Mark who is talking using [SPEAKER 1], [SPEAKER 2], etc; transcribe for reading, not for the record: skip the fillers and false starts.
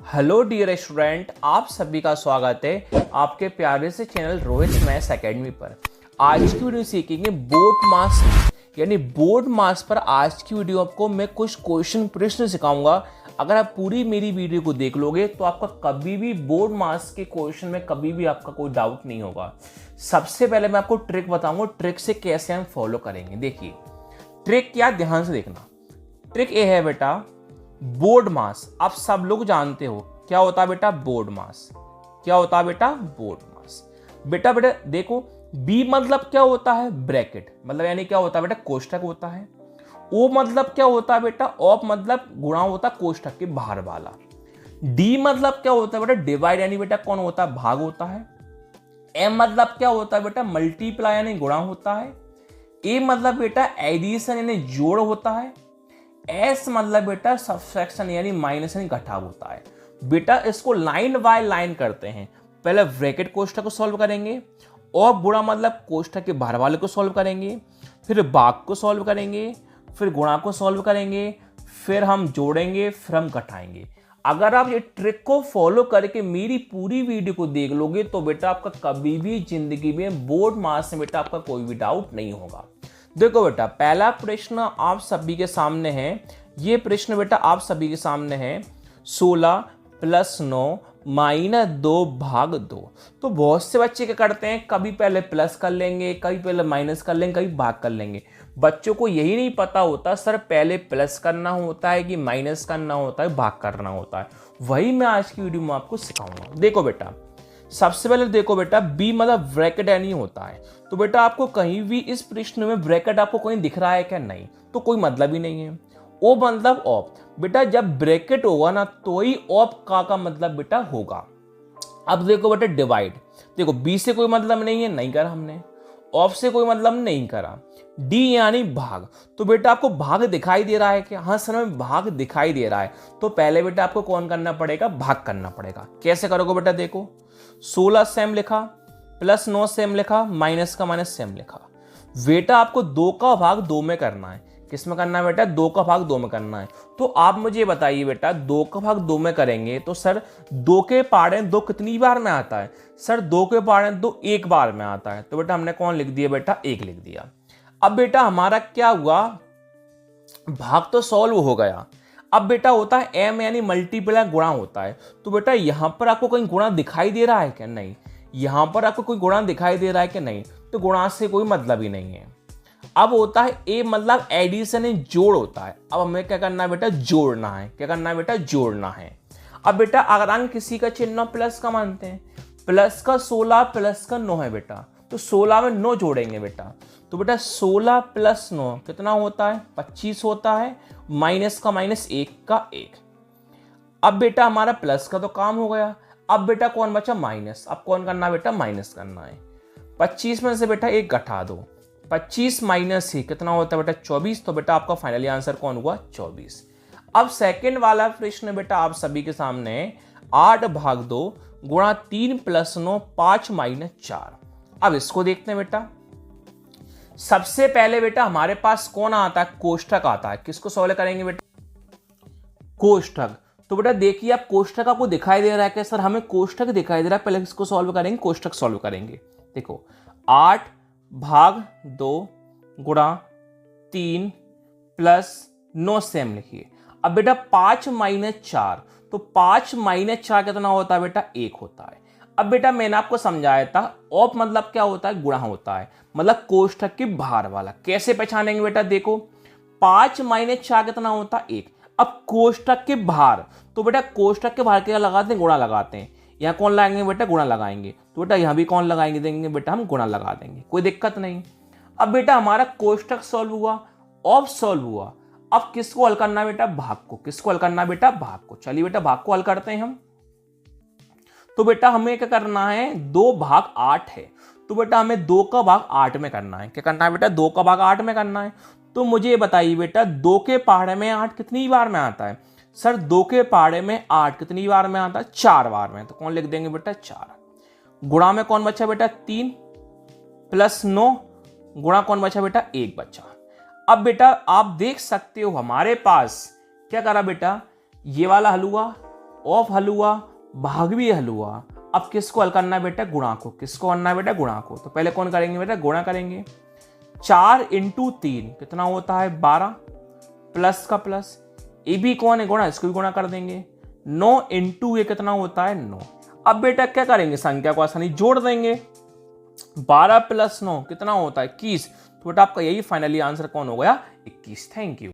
[SPEAKER 1] Hello dear student, आप सभी का स्वागत है आपके प्यारे से चैनल रोहित मैथ्स एकेडमी पर। आज की वीडियो सीखेंगे बोर्ड मास यानी बोर्ड मास पर। आज की वीडियो आपको मैं कुछ प्रश्न सिखाऊंगा। अगर आप पूरी मेरी वीडियो को देख लोगे तो आपका कभी भी बोर्ड मास के क्वेश्चन में कभी भी आपका कोई डाउट नहीं होगा। सबसे पहले मैं आपको ट्रिक बताऊंगा, ट्रिक से कैसे हम फॉलो करेंगे। देखिए ट्रिक क्या, ध्यान से देखना। ट्रिक ये है बेटा, बोर्ड मास आप सब लोग जानते हो क्या होता है बेटा। बोर्ड मास क्या होता है बेटा, बोर्ड मास। बेटा देखो, बी मतलब क्या होता है, ब्रैकेट मतलब यानी क्या होता है बेटा, कोष्ठक होता है। ओ मतलब क्या होता है बेटा, ऑफ मतलब गुणा होता है कोष्ठक के बाहर वाला। डी मतलब क्या होता है बेटा, डिवाइड यानी बेटा कौन होता है, भाग होता है। एम मतलब क्या होता है बेटा, मल्टीप्लाई यानी गुणा होता है। ए मतलब बेटा एडिशन यानी जोड़ होता है। एस मतलब बेटा सबट्रैक्शन यानी माइनस यानी घटाव होता है। बेटा इसको लाइन बाय लाइन करते हैं। पहले ब्रैकेट कोष्ठक को सॉल्व करेंगे, और बुरा मतलब कोष्ठक के बाहर वाले को सॉल्व करेंगे, फिर भाग को सॉल्व करेंगे, फिर गुणा को सॉल्व करेंगे, फिर हम जोड़ेंगे, फिर हम घटाएंगे। अगर आप ये ट्रिक को फॉलो करके मेरी पूरी वीडियो को देख लोगे तो बेटा आपका कभी भी जिंदगी में बोर्ड मास में बेटा आपका कोई भी डाउट नहीं होगा। देखो बेटा, पहला प्रश्न आप सभी के सामने है। ये प्रश्न बेटा आप सभी के सामने है, 16 + 9 - 2 भाग 2। तो बहुत से बच्चे क्या करते हैं, कभी पहले प्लस कर लेंगे, कभी पहले माइनस कर लेंगे, कभी भाग कर लेंगे। बच्चों को यही नहीं पता होता सर पहले प्लस करना होता है कि माइनस करना होता है, भाग करना होता है। वही मैं आज की वीडियो में आपको सिखाऊंगा। देखो बेटा, सबसे पहले देखो बेटा, बी मतलब ब्रैकेट यानी होता है। तो बेटा आपको कहीं भी इस प्रश्न में ब्रैकेट आपको कहीं दिख रहा है क्या, नहीं, तो कोई मतलब ही नहीं है। ओ मतलब ऑफ, बेटा जब ब्रैकेट होगा ना तो ही ऑफ का मतलब बेटा होगा। अब देखो बेटा डिवाइड, देखो बी से कोई मतलब नहीं है, नहीं करा हमने। ऑफ से कोई मतलब नहीं करा। डी यानी भाग, तो बेटा आपको भाग दिखाई दे रहा है क्या, हाँ सर में भाग दिखाई दे रहा है। तो पहले बेटा आपको कौन करना पड़ेगा, भाग करना पड़ेगा। कैसे करोगे बेटा, देखो 16 सेम लिखा, + 9 सेम लिखा, माइनस का माइनस सेम लिखा। बेटा आपको 2 का भाग 2 में करना है। किस में करना है बेटा, 2 का भाग 2 में करना है। तो आप मुझे बताइए बेटा, 2 का भाग 2 में करेंगे तो सर 2 के पाड़े 2 कितनी बार में आता है, सर 2 के पाड़े 2 एक बार में आता है। तो बेटा हमने कौन लिख दिया बेटा, 1 लिख दिया। अब बेटा हमारा क्या हुआ, भाग तो सॉल्व हो गया। अब बेटा होता है एम यानी मल्टीप्लाई गुणा होता है। तो बेटा यहां पर आपको कोई गुणा दिखाई दे रहा है क्या, नहीं। यहां पर आपको कोई गुणा दिखाई दे रहा है क्या, नहीं, तो गुणा से कोई मतलब ही नहीं है। अब होता है ए मतलब एडिशन यानी जोड़ होता है। अब हमें क्या करना है बेटा, जोड़ना है। क्या करना है बेटा, जोड़ना है। अब बेटा अगर हम किसी का चिन्ह प्लस का मानते हैं, प्लस का 16 प्लस का 9 है बेटा, तो 16 में 9 जोड़ेंगे बेटा। तो बेटा 16 + 9 कितना होता है, 25 होता है। माइनस का माइनस 1 का 1। अब बेटा हमारा प्लस का तो काम हो गया। अब बेटा कौन बचा, माइनस। अब कौन करना है बेटा, माइनस करना है। 25 में से बेटा 1 घटा दो, 25 माइनस ही कितना होता है बेटा, 24। तो बेटा आपका फाइनली आंसर कौन हुआ, 24। अब सेकंड वाला प्रश्न बेटा आप सभी के सामने, 8 भाग 2 गुणा 3 + 9 5 - 4। अब इसको देखते हैं बेटा। सबसे पहले बेटा हमारे पास कौन आता है, कोष्ठक आता है। किसको सॉल्व करेंगे बेटा, कोष्ठक। तो बेटा देखिए, आप कोष्ठक आपको दिखाई दे रहा है क्या, सर हमें कोष्ठक दिखाई दे रहा है। पहले इसको सॉल्व करेंगे, कोष्ठक सॉल्व करेंगे। देखो 8 भाग 2 गुणा 3 + 9 सेम लिखिए। अब बेटा 5 - 4, तो 5 - 4 कितना होता है बेटा, 1 होता है। अब बेटा मैंने आपको समझाया था, ऑफ मतलब क्या होता है, गुणा होता है, मतलब कोष्ठक के बाहर वाला। कैसे पहचानेंगे बेटा, देखो 5 - 4 कितना होता है, 1। अब कोष्ठक के बाहर, तो बेटा कोष्ठक के बाहर क्या लगाते हैं, गुणा लगाते हैं। यहाँ कौन लगाएंगे बेटा, गुणा लगाएंगे। तो बेटा यहाँ भी कौन लगाएंगे, देंगे बेटा हम गुणा लगा देंगे, कोई दिक्कत नहीं। अब बेटा हमारा कोष्ठक सॉल्व हुआ, ऑफ सॉल्व हुआ। अब किसको हल करना है बेटा, भाग को। किसको हल करना है बेटा, भाग को। चलिए बेटा भाग को हल करते हैं हम। तो बेटा हमें क्या करना है, 2 भाग 8 है। तो बेटा हमें 2 का भाग 8 में करना है। क्या करना है बेटा, 2 का भाग 8 में करना है। तो मुझे ये बताइए बेटा, 2 के पहाड़े में 8 कितनी बार में आता है, सर 2 के पहाड़े में 8 कितनी बार में आता है, 4 बार में। तो कौन लिख देंगे बेटा, 4। गुणा में कौन बचा बेटा, 3 + 9 गुणा कौन बचा बेटा, 1 बचा। अब बेटा आप देख सकते हो हमारे पास क्या करा बेटा, ये वाला हल हुआ, ऑफ हलुआ भाग भी हलुआ। अब किसको हल करना है बेटा? गुणा को। किसको करना है बेटा? गुणा को। तो पहले कौन करेंगे बेटा? गुणा करेंगे। 4 इंटू 3 कितना होता है? 12, प्लस का प्लस, ये भी कौन है? गुणा, इसको भी गुणा कर देंगे। 9 इंटू ये कितना होता है? 9। अब बेटा क्या करेंगे? संख्या को आसानी जोड़ देंगे। 12 प्लस 9 कितना होता है? 21। तो बेटा आपका यही फाइनली आंसर कौन हो गया? 21। Thank you.